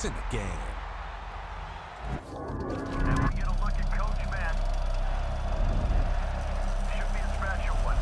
It's in the game. And we get a look at Coach Madden. Should be a special one.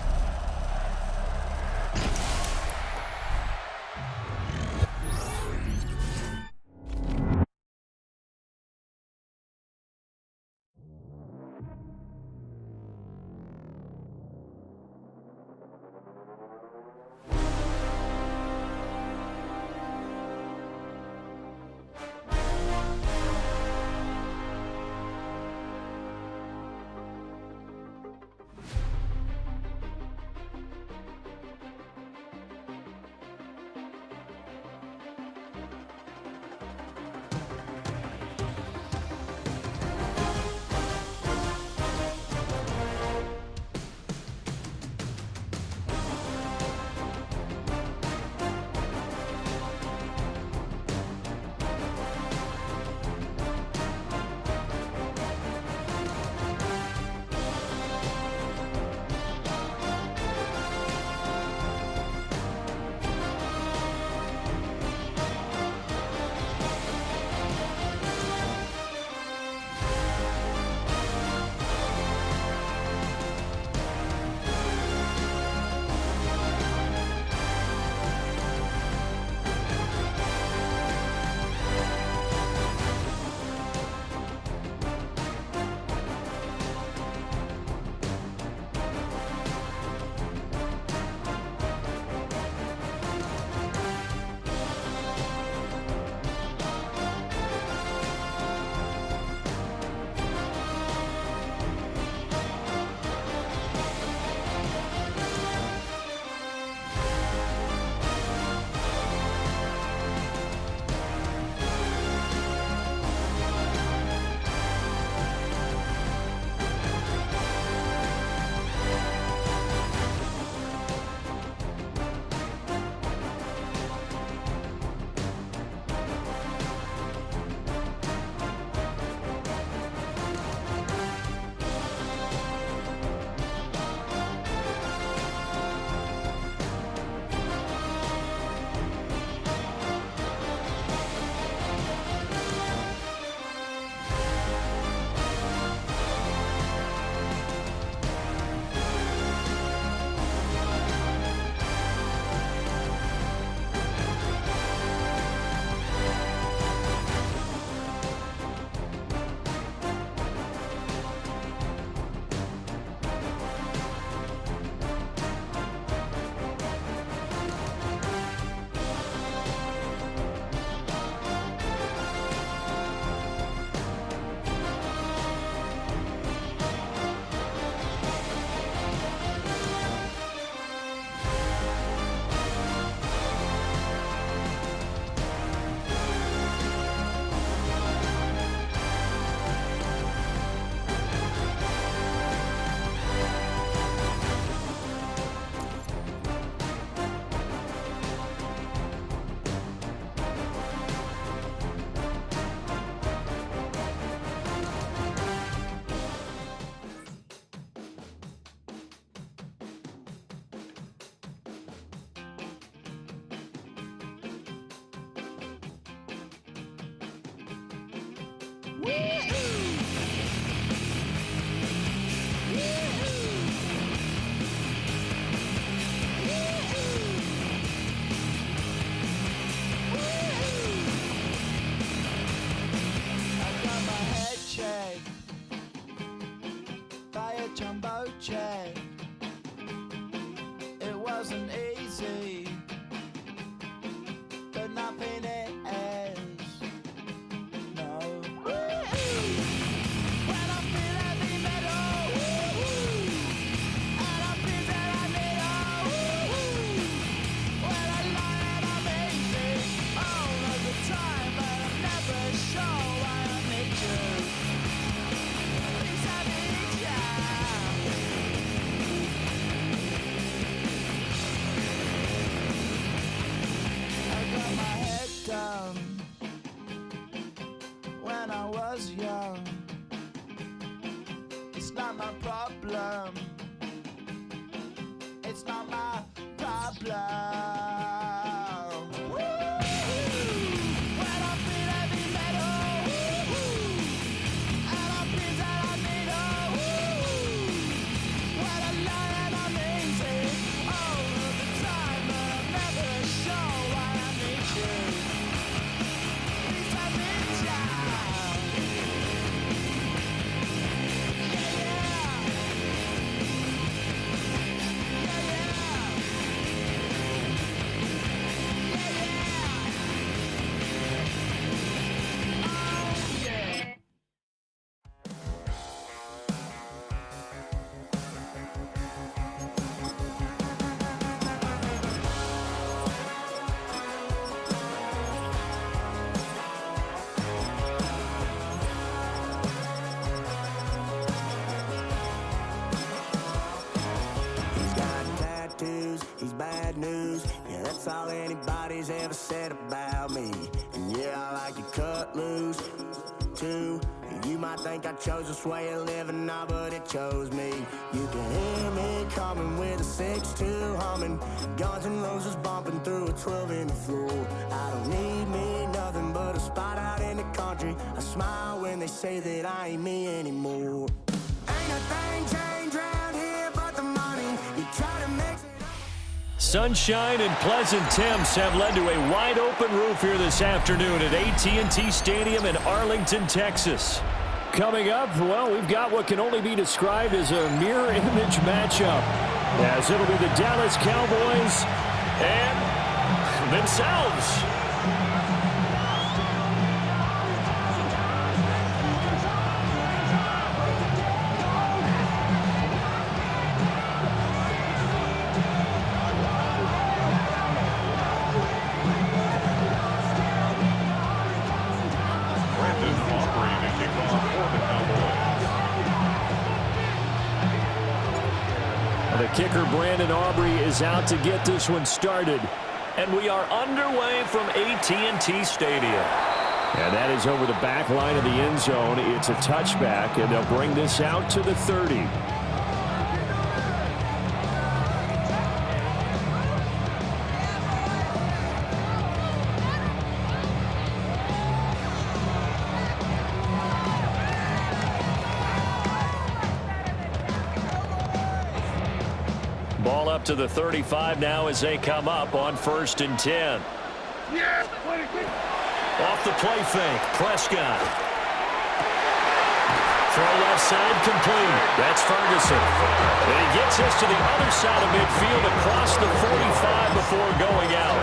Jumbo jet. It wasn't easy, but nothing is. No. When I feel heavy metal, and I feel that I need when I lie and I'm easy all of the time, but I'm never sure why I need you. Please I need ya. Got my head down when I was young. It's not my problem. It's not my problem. Woo! When I feel heavy he's bad news. Yeah, that's all anybody's ever said about me. And yeah, I like to cut loose, too. You might think I chose this way of living now, but it chose me. You can hear me coming with a 6-2 humming, Guns N' Roses bumping through a 12 in the floor. I don't need me nothing but a spot out in the country. I smile when they say that I ain't me anymore. Ain't a thing changed around here but the money. You try to mix it. Sunshine and pleasant temps have led to a wide-open roof here this afternoon at AT&T Stadium in Arlington, Texas. Coming up, well, we've got what can only be described as a mirror image matchup, as it'll be the Dallas Cowboys and themselves. The kicker, Brandon Aubrey, is out to get this one started. And we are underway from AT&T Stadium. And that is over the back line of the end zone. It's a touchback, and they'll bring this out to the 30. Ball up to the 35 now as they come up on 1st and 10. Off the play fake, Prescott. Throw left side, complete. That's Ferguson. And he gets this to the other side of midfield across the 45 before going out.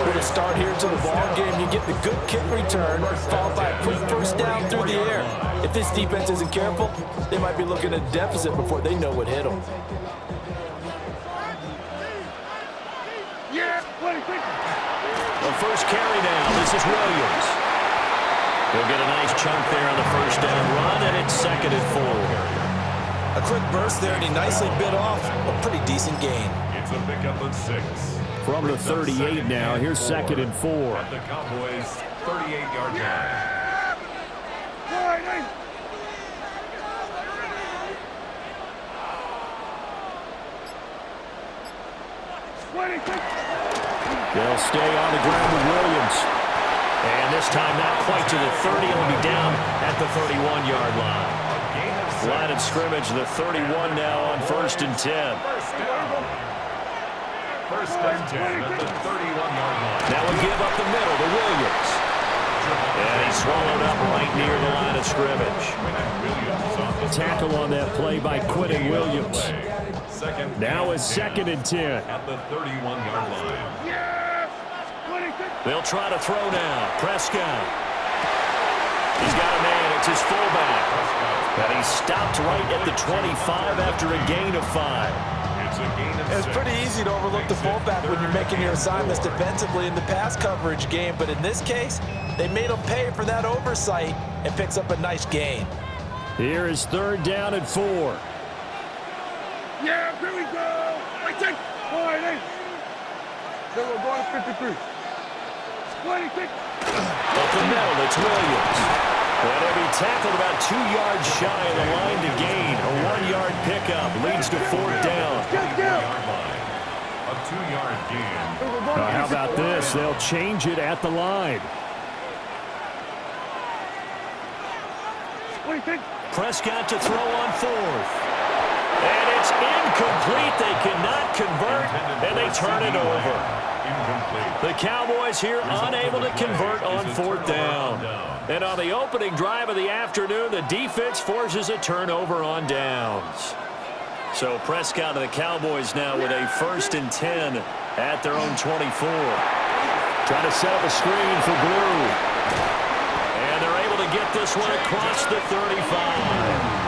With a start here to the ball game, you get the good kick return, followed by a quick first down through the air. If this defense isn't careful, they might be looking at a deficit before they know what hit them. The first carry now, this is Williams. He'll get a nice chunk there on the first down run, and it's 2nd and 4. A quick burst there, and he nicely bit off a pretty decent gain. It's a pickup of 6. From the 38 now, here's 2nd and 4. At the Cowboys' 38-yard line. They'll stay on the ground with Williams. And this time not quite to the 30. It'll be down at the 31-yard line. Line of scrimmage, the 31 now on 1st and 10. First and 10 at the 31-yard line. Now we'll give up the middle to Williams. And he's swallowed up right near the line of scrimmage. Tackle on that play by Quinton Williams. Now it's 2nd and 10. At the 31-yard line. They'll try to throw now. Prescott. He's got a man. It's his fullback. And he's stopped right at the 25 after a gain of 5. It's pretty easy to overlook the fullback when you're making your assignments defensively in the pass coverage game, but in this case, they made him pay for that oversight and picks up a nice gain. Here is 3rd down and 4. Yeah, here we go. I take 4-8. Then we're going to 53. 26. Up the middle, it's Williams. And he'll be tackled about 2 yards shy of the line to gain. A 1-yard pickup leads to 4th down. A 2-yard gain. How about this? They'll change it at the line. Prescott to throw on 4th. And it's incomplete. They cannot convert, and they turn it over. The Cowboys here unable to convert on 4th down. And on the opening drive of the afternoon, the defense forces a turnover on downs. So Prescott and the Cowboys now with a 1st and 10 at their own 24. Trying to set up a screen for Blue. And they're able to get this one across the 35.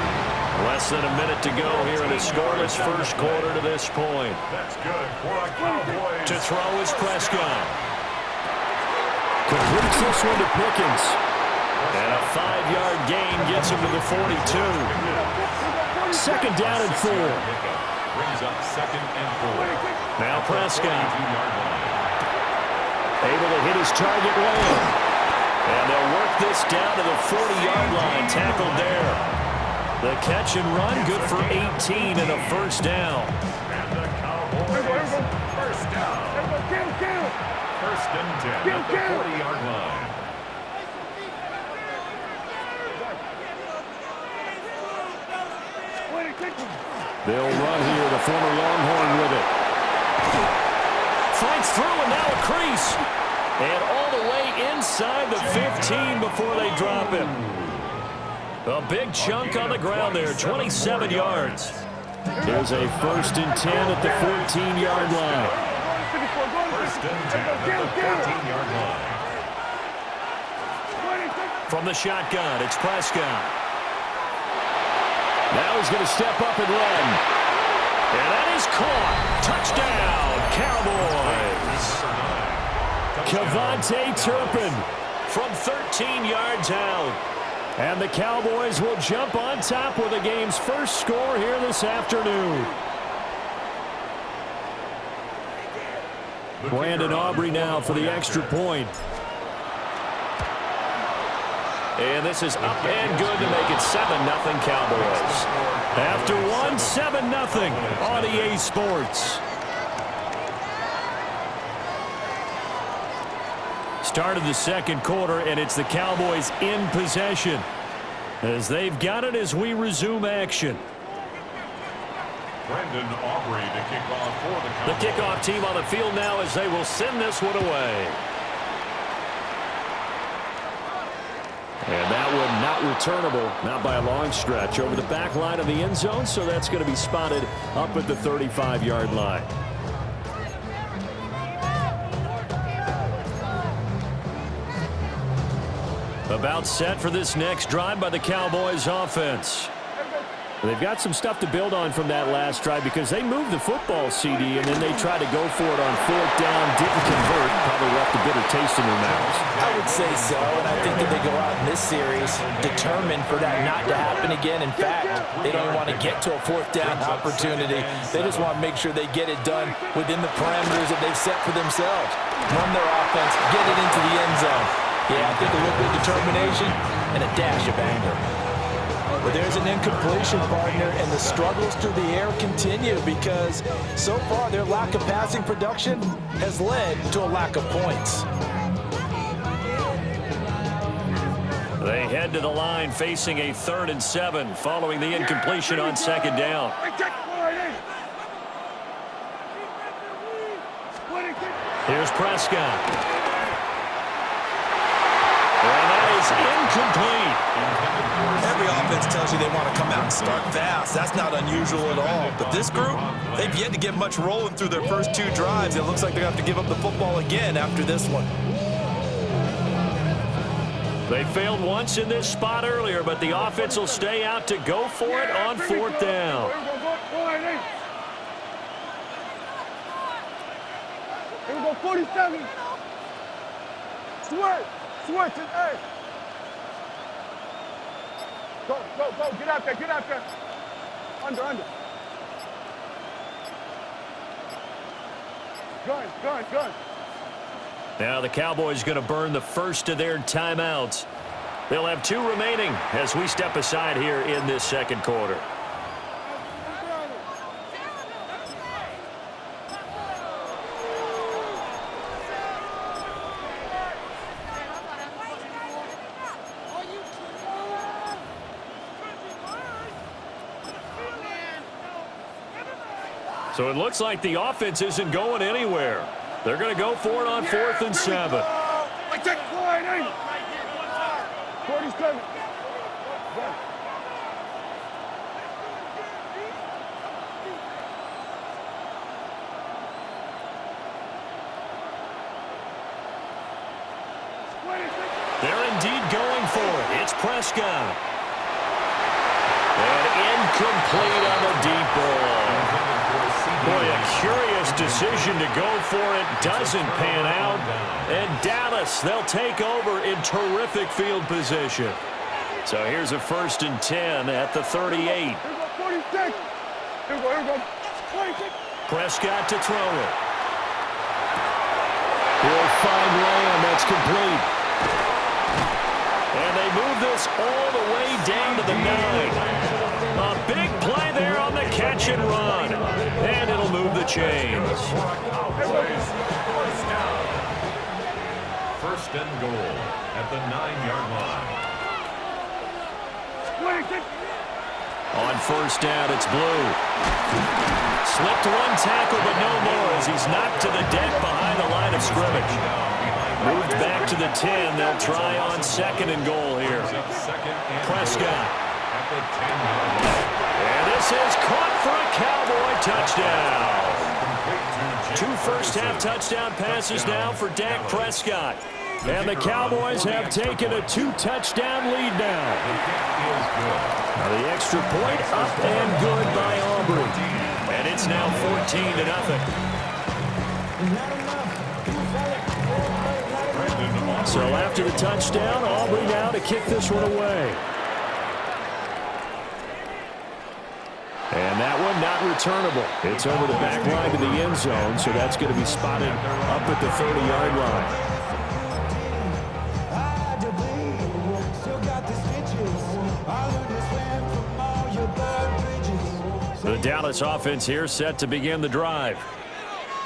Less than a minute to go here in a scoreless first quarter to this point. That's good for a Cowboys. To throw is Prescott. Completes this one to Pickens. And a 5-yard gain gets him to the 42. 2nd down and 4. Brings up 2nd and 4. Now Prescott. 22-yard line. Able to hit his target lane. And they'll work this down to the 40-yard line. Tackled there. The catch and run, good for 18 and a first down. And the Cowboys, first down. First and 10 at the 40-yard line. They'll run here, the former Longhorn with it. Fights through and now a crease. And all the way inside the 15 before they drop him. A big chunk on the ground there, 27 yards. There's a first and 10 at the 14-yard line. First and 10 at the 14-yard line. From the shotgun, it's Prescott. Now he's going to step up and run. And that is caught. Touchdown, Cowboys. Kevontae Turpin from 13 yards out. And the Cowboys will jump on top with the game's first score here this afternoon. Brandon Aubrey now for the extra point. And this is up and good to make it 7-0 Cowboys. After one, 7-0 on EA Sports. Start of the second quarter, and it's the Cowboys in possession as they've got it as we resume action. Brandon Aubrey to kick off for the Cowboys. The kickoff team on the field now as they will send this one away. And that one not returnable, not by a long stretch, over the back line of the end zone, so that's going to be spotted up at the 35-yard line. About set for this next drive by the Cowboys offense. They've got some stuff to build on from that last drive because they moved the football, CD, and then they tried to go for it on fourth down, didn't convert, probably left a bitter taste in their mouths. I would say so, and I think that they go out in this series determined for that not to happen again. In fact, they don't want to get to a fourth down opportunity. They just want to make sure they get it done within the parameters that they've set for themselves. Run their offense, get it into the end zone. Yeah, I think a little bit of determination and a dash of anger. But there's an incompletion, partner, and the struggles through the air continue because so far their lack of passing production has led to a lack of points. They head to the line facing a 3rd and 7 following the incompletion on second down. Here's Prescott. And that is incomplete. Every offense tells you they want to come out and start fast. That's not unusual at all. But this group, they've yet to get much rolling through their first 2 drives. It looks like they're going to have to give up the football again after this one. They failed once in this spot earlier, but the offense will stay out to go for it on 4th down. Here we go, 47. Switch it, hey. Go, get out there. Under. Gun. Now the Cowboys going to burn the first of their timeouts. They'll have 2 remaining as we step aside here in this second quarter. So it looks like the offense isn't going anywhere. They're going to go for it on 4th and 7. 47. They're indeed going for it. It's Prescott. And incomplete on the deep ball. Boy, a curious decision to go for it. Doesn't pan out. And Dallas, they'll take over in terrific field position. So here's a 1st and 10 at the 38. Here we go, 46. Here we go. 26. Prescott to throw it. He'll find Lamb. That's complete. And they move this all the way down to the 9. A big play there on the catch and run. And it'll move the chains. First and goal at the 9-yard line. On first down, it's Blue. Slipped one tackle, but no more as he's knocked to the deck behind the line of scrimmage. Moved back to the 10. They'll try on second and goal here. Prescott. And this is caught for a Cowboy touchdown. 2 first-half touchdown passes now for Dak Prescott. And the Cowboys have taken a 2-touchdown lead now. Now the extra point up and good by Aubrey. And it's now 14-0. So after the touchdown, Aubrey now to kick this one away. And that one not returnable. It's over the back line to the end zone, so that's going to be spotted up at the 30-yard line. The Dallas offense here set to begin the drive.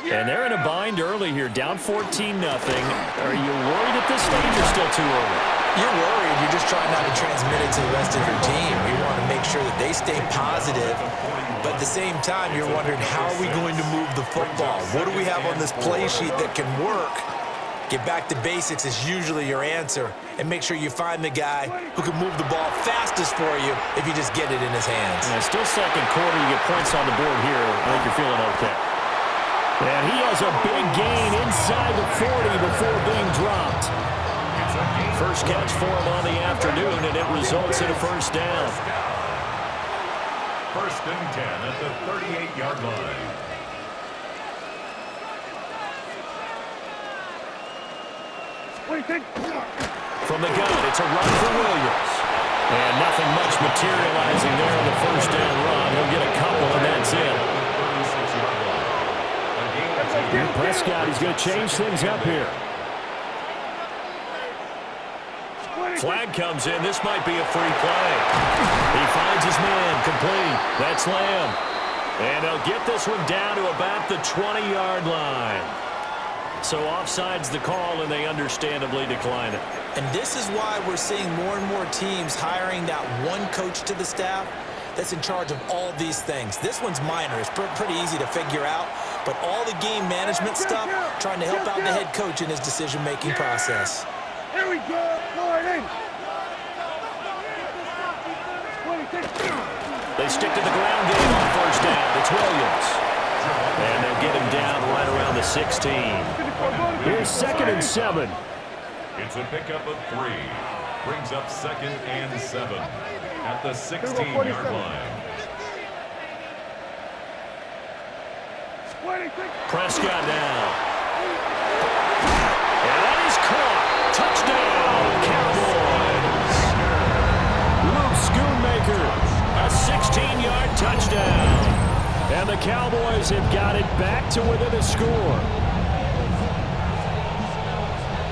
And they're in a bind early here, down 14-0. Are you worried at this stage or still too early? You're worried. You're just trying not to transmit it to the rest of your team. You want to make sure that they stay positive. But at the same time, you're wondering, how are we going to move the football? What do we have on this play sheet that can work? Get back to basics is usually your answer. And make sure you find the guy who can move the ball fastest for you if you just get it in his hands. Yeah, still second quarter. You get points on the board here. I think you're feeling okay. And he has a big gain inside the 40 before being dropped. First catch for him on the afternoon, and it results in a first down. First and 10 at the 38-yard line. From the gun, it's a run for Williams. And nothing much materializing there on the first down run. He'll get a couple, and that's it. Prescott, he's going to change things up here. Flag comes in. This might be a free play. He finds his man, complete. That's Lamb. And they'll get this one down to about the 20-yard line. So offside's the call, and they understandably decline it. And this is why we're seeing more and more teams hiring that one coach to the staff that's in charge of all these things. This one's minor. It's pretty easy to figure out. But all the game management stuff, trying to help out the head coach in his decision-making process. Here we go. They stick to the ground game on first down. It's Williams. And they'll get him down right around the 16. Here's 2nd and 7. It's a pickup of 3. Brings up 2nd and 7 at the 16-yard line. Prescott now. And that is caught. Touchdown, Cowboys. Luke Schoonmaker, a 16-yard touchdown. And the Cowboys have got it back to within a score.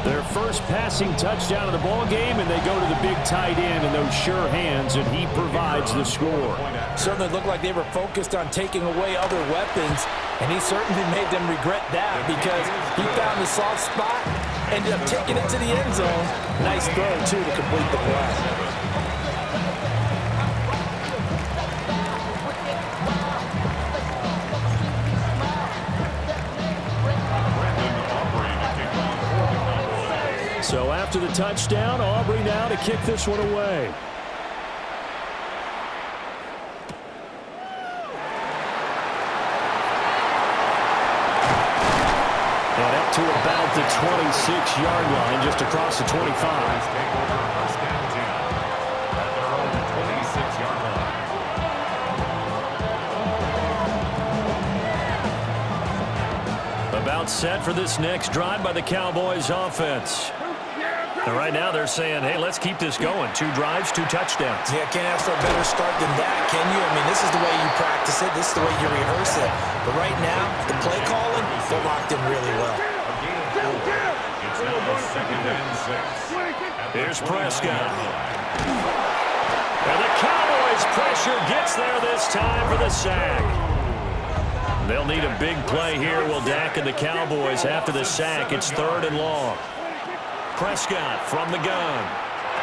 Their first passing touchdown of the ball game, and they go to the big tight end in those sure hands, and he provides the score. Certainly looked like they were focused on taking away other weapons, and he certainly made them regret that because he found the soft spot, ended up taking it to the end zone. Nice throw, too, to complete the play. So after the touchdown, Aubrey now to kick this one away. And up to about the 26-yard line, just across the 25. About set for this next drive by the Cowboys offense. And right now they're saying, hey, let's keep this going. 2 drives, 2 touchdowns. Yeah, can't ask for a better start than that, can you? I mean, this is the way you practice it. This is the way you rehearse it. But right now, the play calling, they're locked in really well. It's now 2nd and 6. Here's Prescott. And the Cowboys' pressure gets there this time for the sack. They'll need a big play here. Will Dak and the Cowboys after the sack. It's 3rd and long. Prescott from the gun.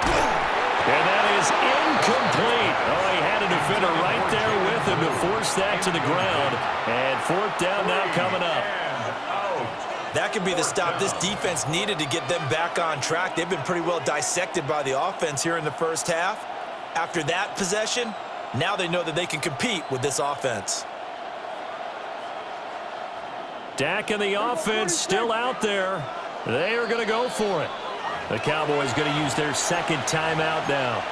And that is incomplete. Oh, he had a defender right there with him to force that to the ground. And 4th down now coming up. That could be the stop this defense needed to get them back on track. They've been pretty well dissected by the offense here in the first half. After that possession, now they know that they can compete with this offense. Dak and the offense still out there. They are going to go for it. The Cowboys going to use their 2nd timeout now.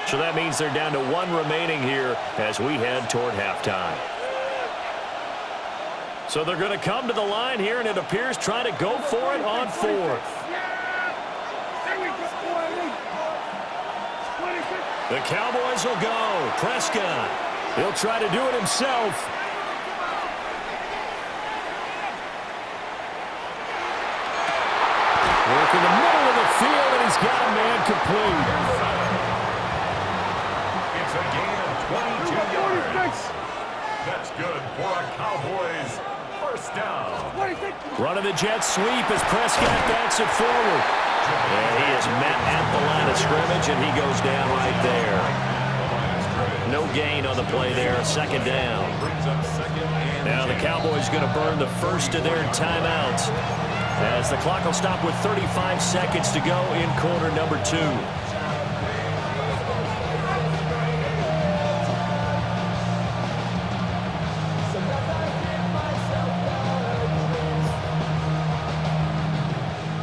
So that means they're down to 1 remaining here as we head toward halftime. So they're going to come to the line here, and it appears trying to go for it on 4th. The Cowboys will go. Prescott. He'll try to do it himself. Work in the middle of the field, and he's got a man complete. It's a gain of 22 yards. That's good for a Cowboys 1st down. Running the jet sweep as Prescott backs it forward. And he is met at the line of scrimmage, and he goes down right there. No gain on the play there, 2nd down. Now the Cowboys going to burn the first of their timeouts, as the clock will stop with 35 seconds to go in quarter number 2.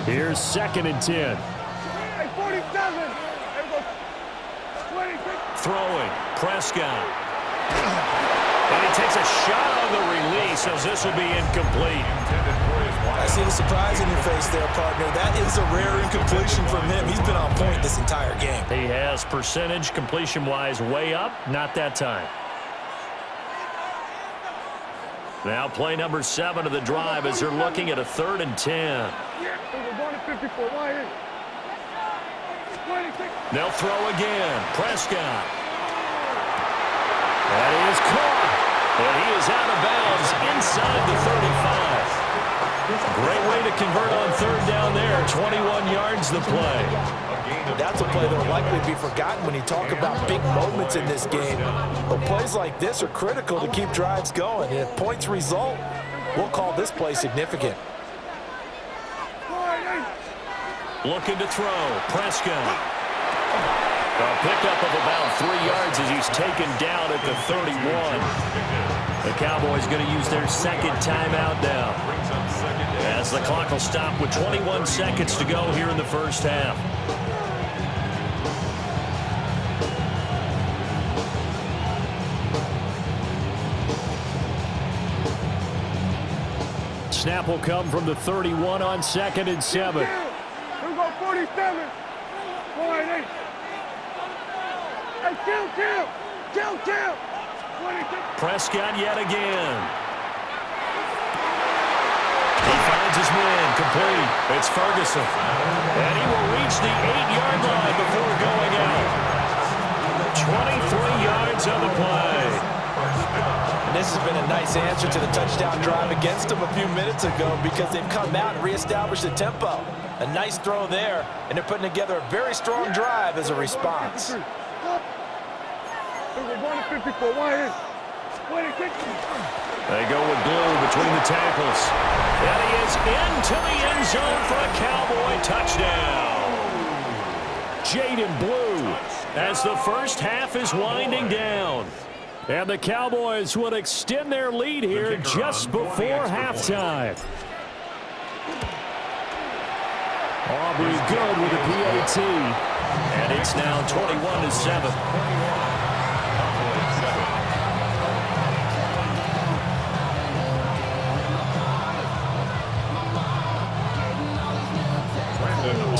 Here's 2nd and 10. Throwing, Prescott. And he takes a shot on the release as this will be incomplete. I see the surprise in your face there, partner. That is a rare incompletion from him. He's been on point this entire game. He has percentage completion-wise way up, not that time. Now play number 7 of the drive as they're looking at a 3rd and 10. They'll throw again. Prescott. That is caught. And he is out of bounds inside the 35. Great way to convert on 3rd down there. 21 yards the play. That's a play that will likely be forgotten when you talk about big moments in this game. But plays like this are critical to keep drives going. And if points result, we'll call this play significant. Looking to throw. Prescott. A pickup of about 3 yards as he's taken down at the 31. The Cowboys going to use their 2nd timeout now, as the clock will stop with 21 seconds to go here in the first half. Snap will come from the 31 on 2nd and 7. Here we go, 47. 48. Hey, kill. 26. Prescott yet again. He finds his man, complete. It's Ferguson. And he will reach the 8-yard line before going out. 23 yards on the play. And this has been a nice answer to the touchdown drive against them a few minutes ago, because they've come out and reestablished the tempo. A nice throw there, and they're putting together a very strong drive as a response. They go with glue between the tackles. And he is into the end zone for a Cowboy touchdown. Jaden Blue, as the first half is winding down. And the Cowboys would extend their lead here just before halftime. Aubrey good with a PAT. And it's now 21-7.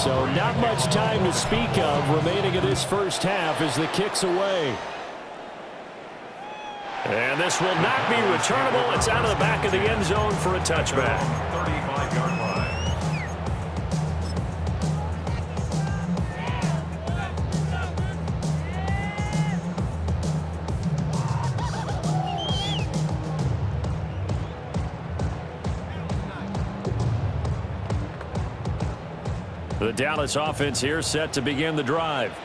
So not much time to speak of remaining in this first half as the kick's away. And this will not be returnable. It's out of the back of the end zone for a touchback. 35-yard line. The Dallas offense here set to begin the drive.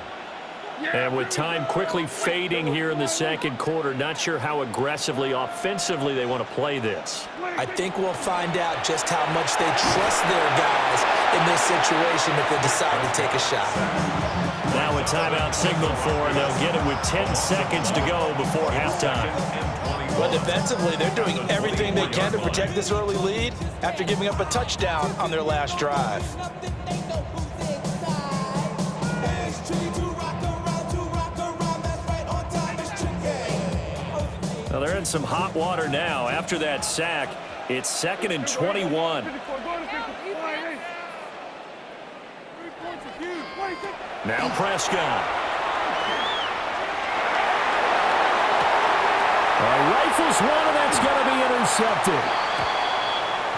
And with time quickly fading here in the second quarter, not sure how aggressively, offensively they want to play this. I think we'll find out just how much they trust their guys in this situation if they decide to take a shot. Now a timeout signaled for, and they'll get it with 10 seconds to go before halftime. But defensively, they're doing everything they can to protect this early lead after giving up a touchdown on their last drive. Well, they're in some hot water now. After that sack, it's 2nd and 21. Now Prescott. Rifles one, and that's going to be intercepted.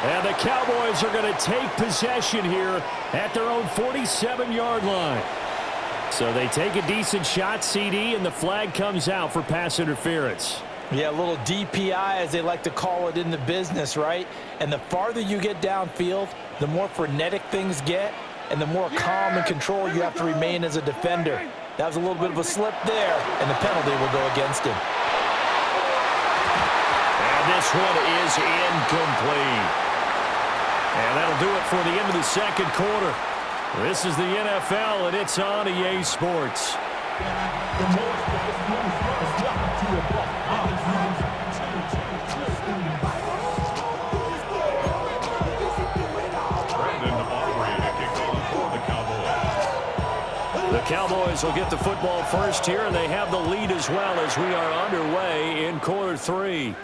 And the Cowboys are going to take possession here at their own 47-yard line. So they take a decent shot, CD, and the flag comes out for pass interference. Yeah, a little DPI, as they like to call it in the business, right? And the farther you get downfield, the more frenetic things get, and the more calm and control you have to remain as a defender. That was a little bit of a slip there, and the penalty will go against him. And this one is incomplete. And that'll do it for the end of the second quarter. This is the NFL, and it's on EA Sports. The Cowboys will get the football first here, and they have the lead as well as we are underway in quarter 3.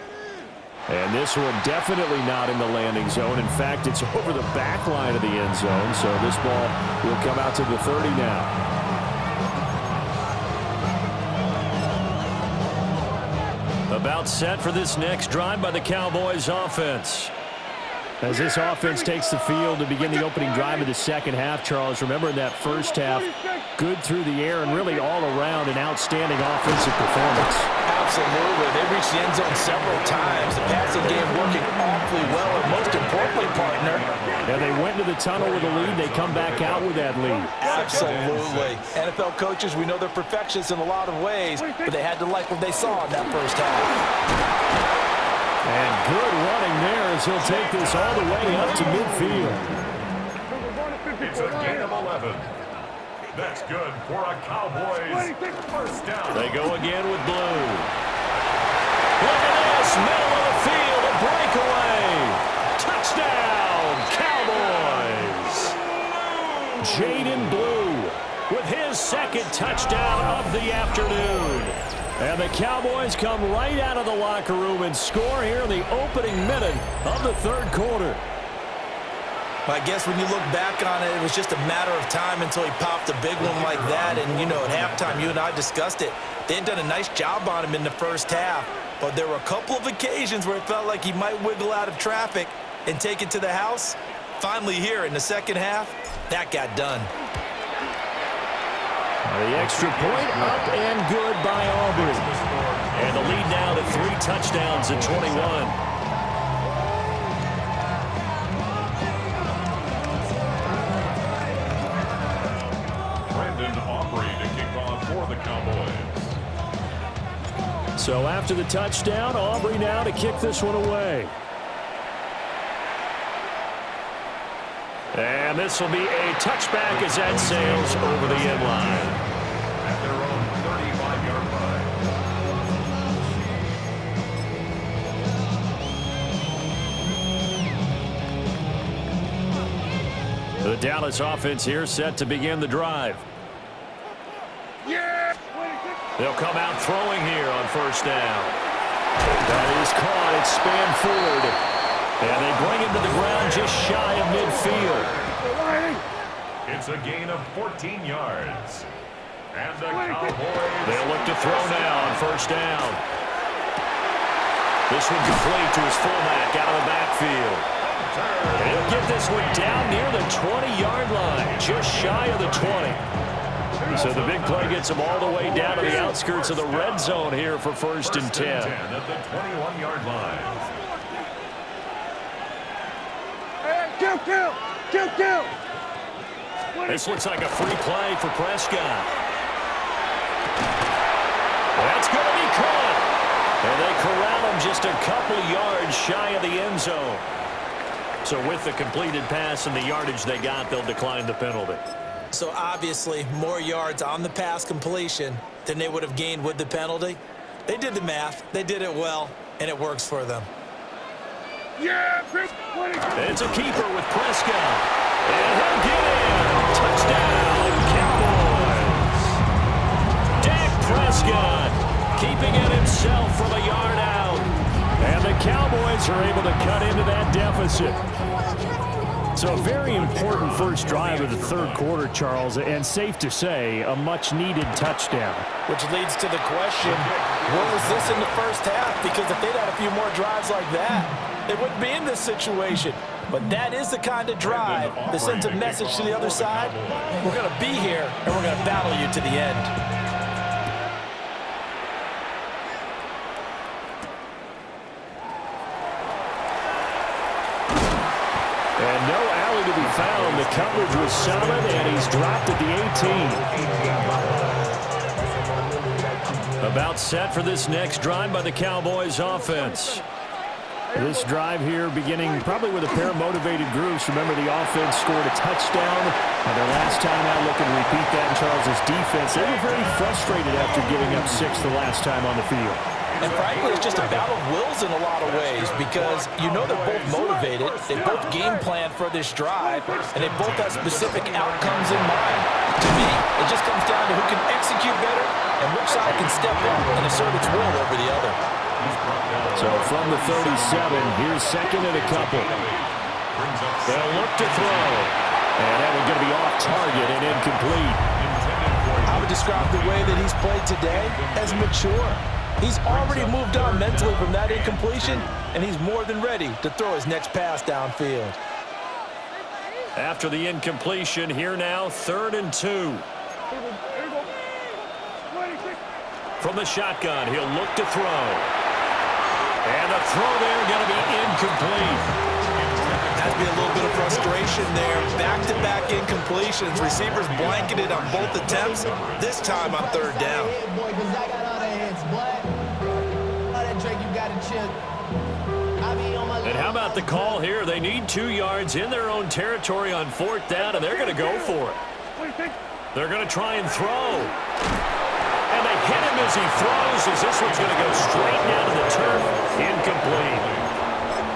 And this one definitely not in the landing zone. In fact, it's over the back line of the end zone, so this ball will come out to the 30 now. About set for this next drive by the Cowboys offense. As this offense takes the field to begin the opening drive of the second half, Charles, remember in that first half, good through the air and really all around an outstanding offensive performance. Absolutely. They reached the end zone several times. The passing game working awfully well, and most importantly, partner. And they went to the tunnel with a lead. They come back out with that lead. Absolutely. NFL coaches, we know they're perfectionists in a lot of ways, but they had to like what they saw in that first half. And good running there as he'll take this all the way up to midfield. It's a gain of 11. That's good for a Cowboys first down. They go again with Blue. Look at this, middle of the field, a breakaway. Touchdown, Cowboys. Jaden Blue with his second touchdown of the afternoon. And the Cowboys come right out of the locker room and score here in the opening minute of the third quarter. I guess when you look back on it, it was just a matter of time until he popped a big one like that. And, you know, at halftime, you and I discussed it. They had done a nice job on him in the first half. But there were a couple of occasions where it felt like he might wiggle out of traffic and take it to the house. Finally here in the second half, that got done. The extra point up and good by Aubrey. And the lead now to 3 touchdowns at 21. To kick off for the Cowboys. So after the touchdown, Aubrey now to kick this one away. And this will be a touchback as that sails over the end line. At their own 35-yard line. The Dallas offense here set to begin the drive. They'll come out throwing here on first down. That is caught. It's spanned forward. And they bring him to the ground just shy of midfield. It's a gain of 14 yards. And the Cowboys... They'll look to throw now on first down. This one complete to his fullback out of the backfield. And he'll get this one down near the 20-yard line, just shy of the 20. So the big play gets him all the way down to the outskirts of the red zone here for first and 10. At the 21-yard line. Kill. This looks like a free play for Prescott. That's going to be caught. And they corral him just a couple yards shy of the end zone. So with the completed pass and the yardage they got, they'll decline the penalty. So obviously more yards on the pass completion than they would have gained with the penalty. They did the math. They did it well, and it works for them. It's a keeper with Prescott. And he'll get in. Touchdown, Cowboys. Dak Prescott keeping it himself from a yard out. And the Cowboys are able to cut into that deficit. So a very important first drive of the third quarter, Charles, and safe to say, a much-needed touchdown. Which leads to the question, what was this in the first half? Because if they'd had a few more drives like that, they wouldn't be in this situation. But that is the kind of drive that sends a message to the other side. We're going to be here, and we're going to battle you to the end. And no alley to be found. The coverage was solid, and he's dropped at the 18. About set for this next drive by the Cowboys offense. This drive here beginning probably with a pair of motivated groups. Remember, the offense scored a touchdown. And their last time out, looking to repeat that in Charles' defense. They were very frustrated after giving up 6 the last time on the field. And frankly, it's just a battle of wills in a lot of ways because you know they're both motivated, they both game plan for this drive, and they both have specific outcomes in mind. To me, it just comes down to who can execute better and which side can step up and assert its will over the other. So from the 37, here's second and a couple. They'll look to throw. And that one's going to be off target and incomplete. I would describe the way that he's played today as mature. He's already moved on mentally from that incompletion, and he's more than ready to throw his next pass downfield. After the incompletion, here now, 3rd and 2. From the shotgun, he'll look to throw. And the throw there going to be incomplete. Has been a little bit of frustration there. Back-to-back incompletions. Receivers blanketed on both attempts, this time on 3rd down. And how about the call here? They need 2 yards in their own territory on 4th down, and they're going to go for it. They're going to try and throw. And they hit him as he throws, as this one's going to go straight down to the turf. Incomplete.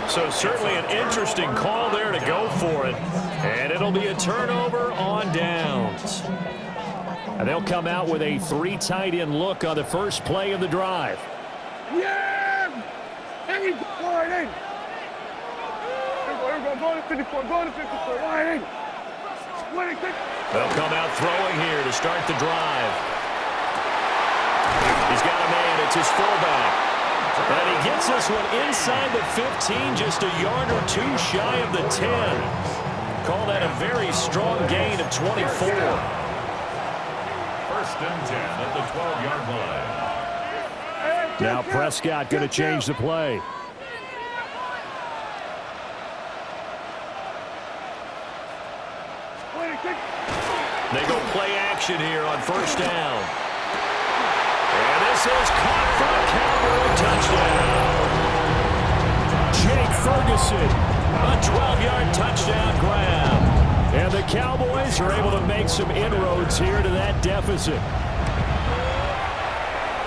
So certainly an interesting call there to go for it. And it'll be a turnover on downs. And they'll come out with a 3 tight end look on the first play of the drive. Yeah! Hey, line in. Here we go. Go to 54. Go to 54. Line in. They'll come out throwing here to start the drive. He's got a man. It's his fullback. And he gets this one inside the 15, just a yard or 2 shy of the 10. Call that a very strong gain of 24. 1st and 10 at the 12-yard line. Now Prescott going to change the play. They go play action here on 1st down. And this is caught for a Cowboy touchdown. Jake Ferguson, a 12-yard touchdown grab. And the Cowboys are able to make some inroads here to that deficit.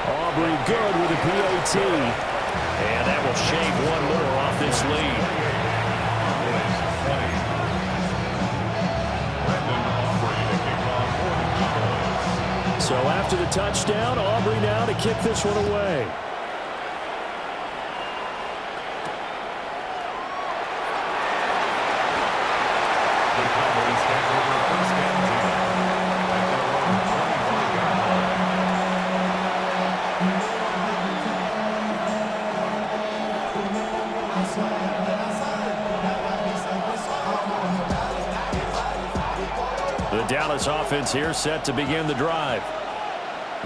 Aubrey good with a PAT. And that will shave one more off this lead. So after the touchdown, Aubrey now to kick this one away. The Cowboys take over 1st and Dallas offense here set to begin the drive.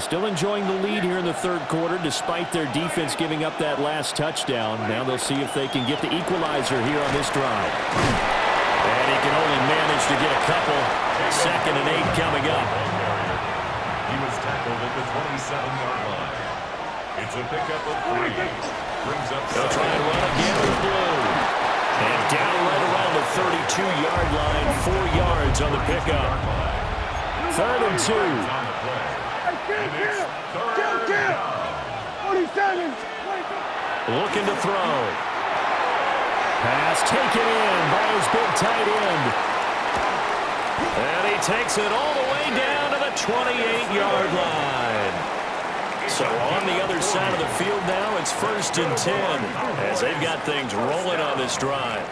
Still enjoying the lead here in the third quarter despite their defense giving up that last touchdown. Now they'll see if they can get the equalizer here on this drive. And he can only manage to get a couple. 2nd and 8 coming up. He was tackled at the 27-yard line. It's a pickup of 3. Brings up They'll try and run again with Blue. And down right around the 32-yard line. 4 yards on the pickup. 3rd and 2. Looking to throw. Pass taken in by his big tight end. And he takes it all the way down to the 28-yard line. So on the other side of the field now, it's 1st and 10 as they've got things rolling on this drive.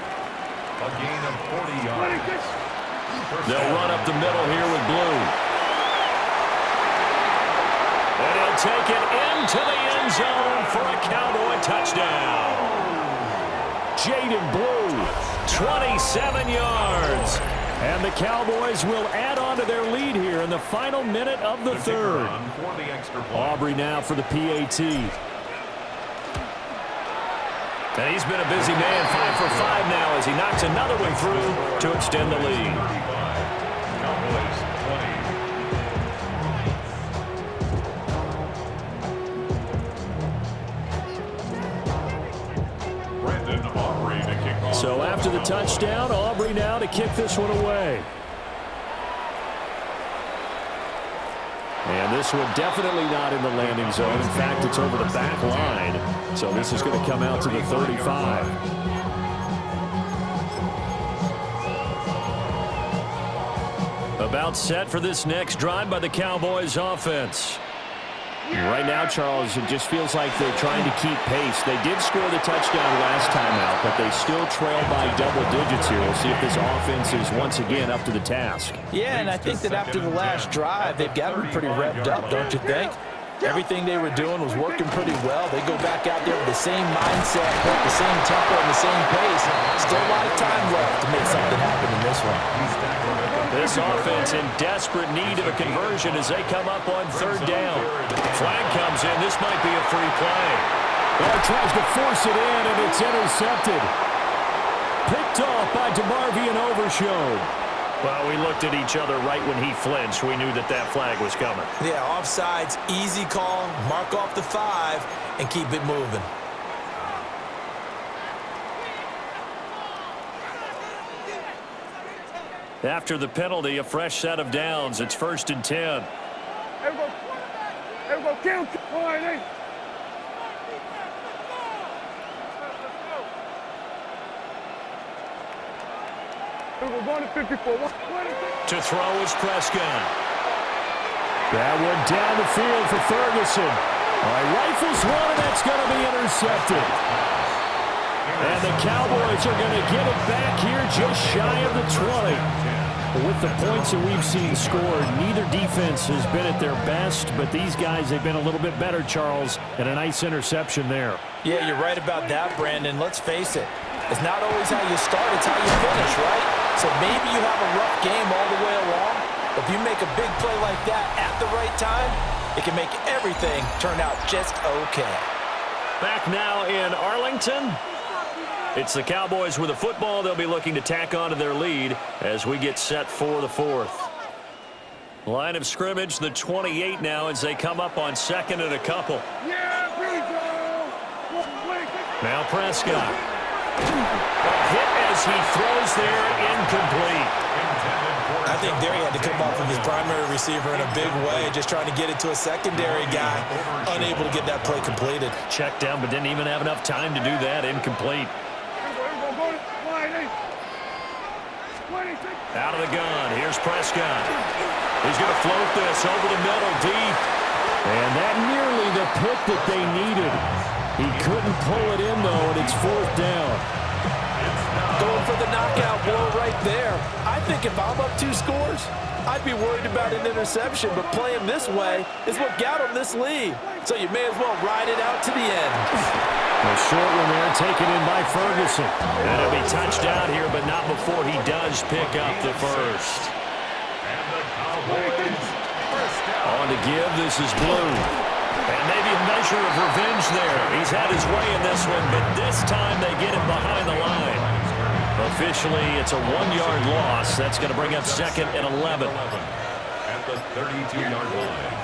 a gain of 40 yards. They'll run up the middle here with Blue. And he'll take it into the end zone for a Cowboy touchdown. Jaden Blue, 27 yards. And the Cowboys will add on to their lead here in the final minute of the third. Aubrey now for the PAT. And he's been a busy man, 5 for 5 now as he knocks another one through to extend the lead. Cowboys 20. Brandon Aubrey to kick off. So after the touchdown, Aubrey now to kick this one away. And this one definitely not in the landing zone. In fact, it's over the back line. So this is going to come out to the 35. About set for this next drive by the Cowboys offense. Right now, Charles, it just feels like they're trying to keep pace. They did score the touchdown last time out, but they still trail by double digits here. We'll see if this offense is once again up to the task. Yeah, and I think that after the last drive, they've got them pretty revved up, don't you think? Everything they were doing was working pretty well. They go back out there with the same mindset, the same tempo, and the same pace. Still a lot of time left to make something happen in this one. This offense in desperate need of a conversion as they come up on third down. Flag comes in. This might be a free play. Well, tries to force it in, and it's intercepted. Picked off by DeMarvion Overshown. Well, we looked at each other right when he flinched. We knew that that flag was coming. Yeah, offsides, easy call, mark off the 5, and keep it moving. After the penalty, a fresh set of downs. It's 1st and 10. Everybody count. All right, hey. We're going to 54. To throw is Prescott. That one down the field for Ferguson. All right, rifles one, and that's going to be intercepted. And the Cowboys are going to get it back here just shy of the 20. With the points that we've seen scored, neither defense has been at their best, but these guys, they've been a little bit better, Charles, and a nice interception there. Yeah, you're right about that, Brandon. Let's face it. It's not always how you start, it's how you finish, right? So maybe you have a rough game all the way along, but if you make a big play like that at the right time, it can make everything turn out just okay. Back now in Arlington. It's the Cowboys with the football. They'll be looking to tack on to their lead as we get set for the fourth. Line of scrimmage, the 28 now as they come up on 2nd and a couple. Now Prescott. Hit as he throws there, incomplete. I think there he had to come off of his primary receiver in a big way, just trying to get it to a secondary guy, unable to get that play completed. Checked down, but didn't even have enough time to do that. Incomplete. Out of the gun. Here's Prescott. He's going to float this over the middle deep. And that nearly the pick that they needed. He couldn't pull it in, though, and it's 4th down. Going for the knockout blow right there. I think if I'm up 2 scores, I'd be worried about an interception, but playing this way is what got him this lead. So you may as well ride it out to the end. A short one there taken in by Ferguson. And it'll be touched out here, but not before he does pick up the first. Cowboys, first down. On to give, this is Blue. And maybe a measure of revenge there. He's had his way in this one, but this time they get him behind the line. Officially, it's a 1-yard loss. That's going to bring up 2nd and 11. At the 32-yard line.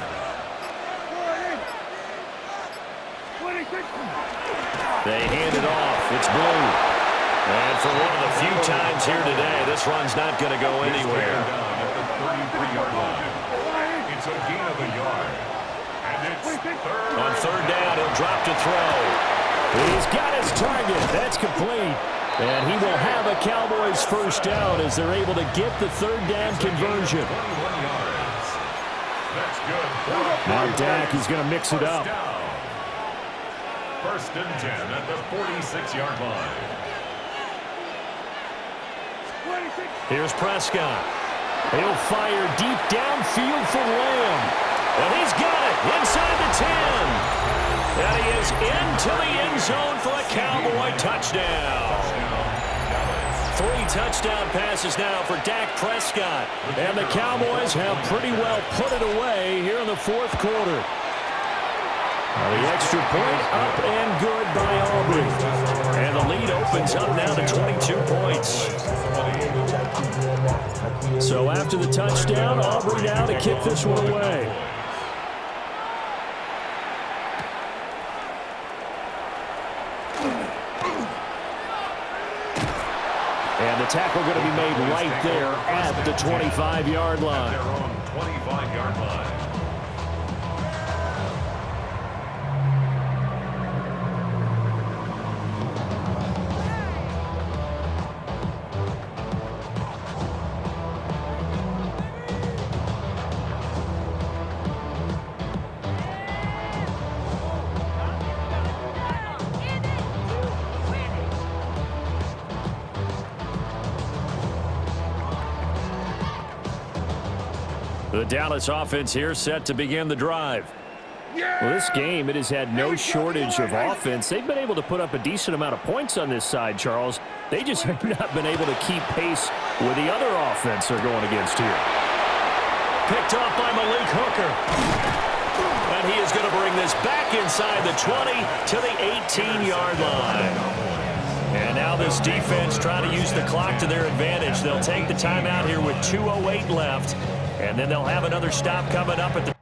They hand it off. It's Blue. And for one of the few times here today, this run's not going to go anywhere. Down at the 33-yard line. It's a gain of a yard. And it's third. On 3rd down, he'll drop to throw. He's got his target. That's complete. And he will have a Cowboys first down as they're able to get the 3rd down conversion. 21 yards. That's good. Now Dak is going to mix it up. First and 10 at the 46-yard line. Here's Prescott. He'll fire deep downfield for Lamb. And he's got it inside the 10. And he is into the end zone for a Cowboy touchdown. 3 touchdown passes now for Dak Prescott. And the Cowboys have pretty well put it away here in the 4th quarter. The extra point up and good by Aubrey. And the lead opens up now to 22 points. So after the touchdown, Aubrey now to kick this one away. And the tackle going to be made right there at the 25-yard line. Their own 25-yard line. The Dallas offense here set to begin the drive. Well, this game, it has had no shortage of offense. They've been able to put up a decent amount of points on this side, Charles. They just have not been able to keep pace with the other offense they're going against here. Picked off by Malik Hooker. And he is going to bring this back inside the 20 to the 18-yard line. And now this defense trying to use the clock to their advantage. They'll take the timeout here with 2:08 left. And then they'll have another stop coming up at the...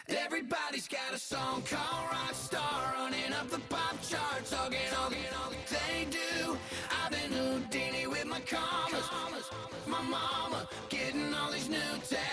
Everybody's got a song called Rockstar, running up the pop charts, all they do. I've been Houdini with my commas, my mama getting all these new tabs.